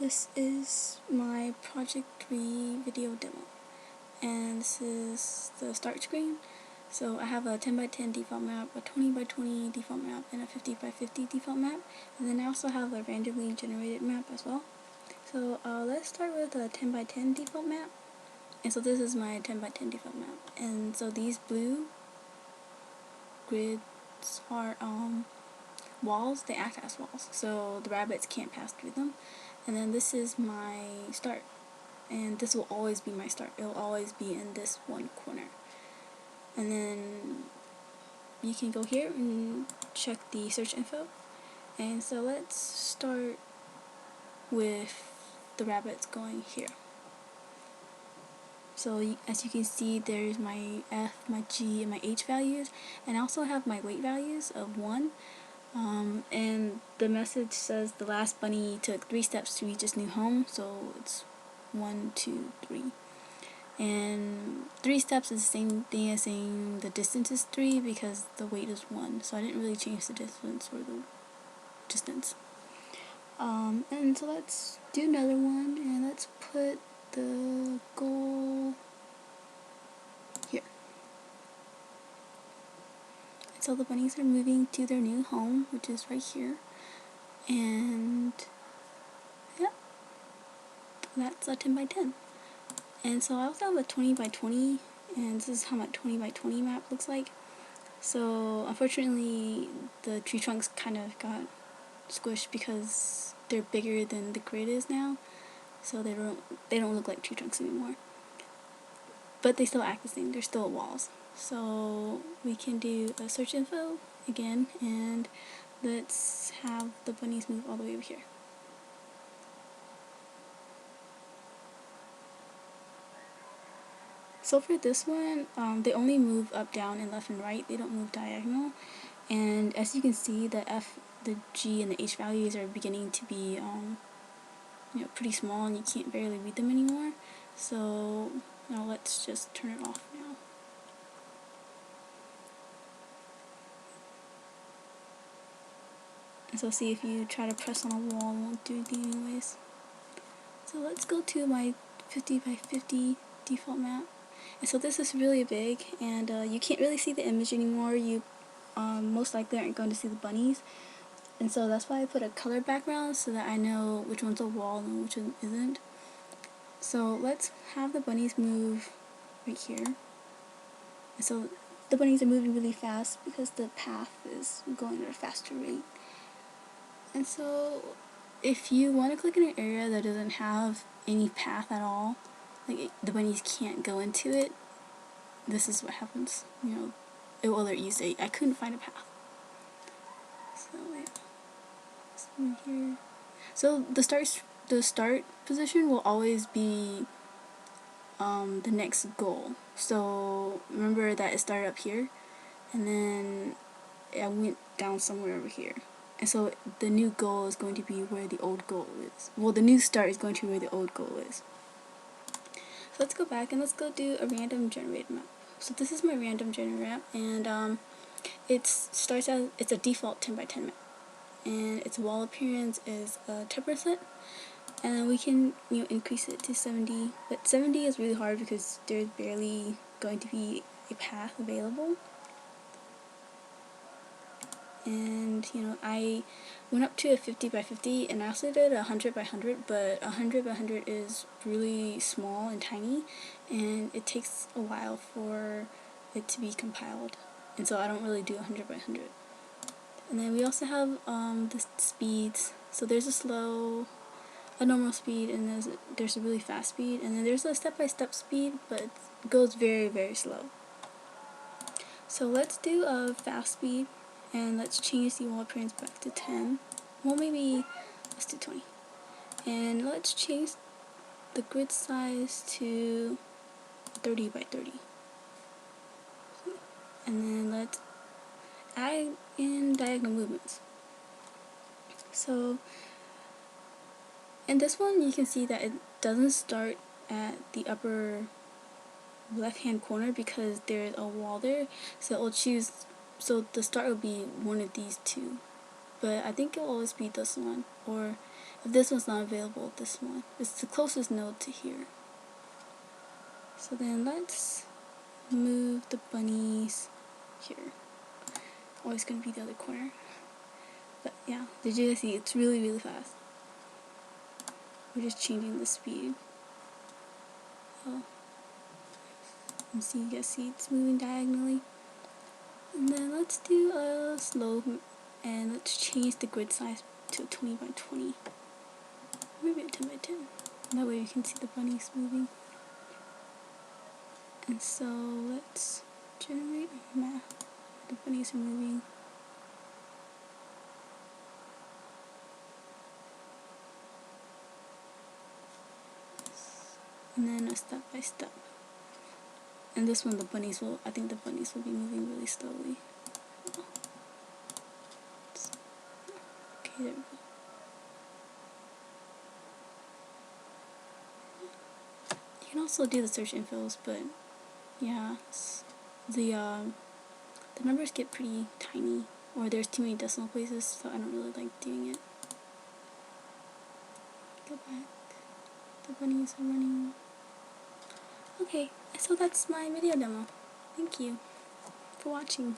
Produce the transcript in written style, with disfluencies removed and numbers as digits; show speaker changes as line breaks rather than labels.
This is my Project 3 video demo, and this is the start screen. So I have a 10 by 10 default map, a 20 by 20 default map, and a 50 by 50 default map, and then I also have a randomly generated map as well. So let's start with a 10 by 10 default map. And so this is my 10 by 10 default map, and so these blue grids are walls. They act as walls, so the rabbits can't pass through them. And then this is my start, and this will always be my start. It will always be in this one corner. And then you can go here and check the search info. And so let's start with the rabbits going here. So as you can see, there's my F, my G, and my H values, and I also have my weight values of 1. And the message says the last bunny took 3 steps to reach its new home, so it's 1, 2, 3. And 3 steps is the same thing as saying the distance is 3 because the weight is 1, so I didn't really change the distance or the distance. And so let's do another one, and let's put the goal here. So the bunnies are moving to their new home, which is right here, and yeah, that's a 10 by 10. And so I also have a 20 by 20, and this is how my 20 by 20 map looks like. So unfortunately the tree trunks kind of got squished because they're bigger than the grid is now, so they don't look like tree trunks anymore. But they still act the same, they're still walls. So we can do a search info again, and let's have the bunnies move all the way over here. So for this one, they only move up, down, and left and right. They don't move diagonal. And as you can see, the F, the G, and the H values are beginning to be pretty small, and you can't barely read them anymore. So now let's just turn it off now. And so see, if you try to press on a wall, it won't do anything anyways. So let's go to my 50 by 50 default map. And so this is really big, and you can't really see the image anymore. You most likely aren't going to see the bunnies. And so that's why I put a color background so that I know which one's a wall and which one isn't. So let's have the bunnies move right here. And so the bunnies are moving really fast because the path is going at a faster rate. And so if you want to click in an area that doesn't have any path at all, like the bunnies can't go into it, this is what happens. It will alert you, say I couldn't find a path. So yeah, so here. So the start position will always be the next goal. So remember that it started up here, and then I went down somewhere over here. And so the new goal is going to be where the old goal is. Well, the new start is going to be where the old goal is. So let's go back and let's go do a random generated map. So this is my random generated map, and it's a default 10 by 10 map, and its wall appearance is 10%, and we can increase it to 70. But 70 is really hard because there's barely going to be a path available. And I went up to a 50 by 50, and I also did a 100 by 100, but 100 by 100 is really small and tiny, and it takes a while for it to be compiled, and so I don't really do 100 by 100. And then we also have the speeds. So there's a normal speed, and there's a really fast speed, and then there's a step-by-step speed, but it goes very, very slow. So let's do a fast speed, and let's change the wall appearance back to 10. Well, maybe let's do 20. And let's change the grid size to 30 by 30. And then let's add in diagonal movements. So in this one, you can see that it doesn't start at the upper left hand corner because there's a wall there, so it'll choose, so the start will be one of these two, but I think it'll always be this one, or If this one's not available, this one. It's the closest node to here. So then let's move the bunnies here. Always gonna be the other corner. But yeah, did you guys see? It's really, really fast. We're just changing the speed. Oh, you guys see it's moving diagonally. And then let's do a slow, and let's change the grid size to 20 by 20. Maybe a 10 by 10. That way you can see the bunnies moving. And so let's generate a map. The bunnies are moving. And then a step by step. And this one, I think the bunnies will be moving really slowly. Okay, there we go. You can also do the search infos, but yeah, the numbers get pretty tiny, or there's too many decimal places, so I don't really like doing it. Go back. The bunnies are running. Okay, so that's my video demo. Thank you for watching.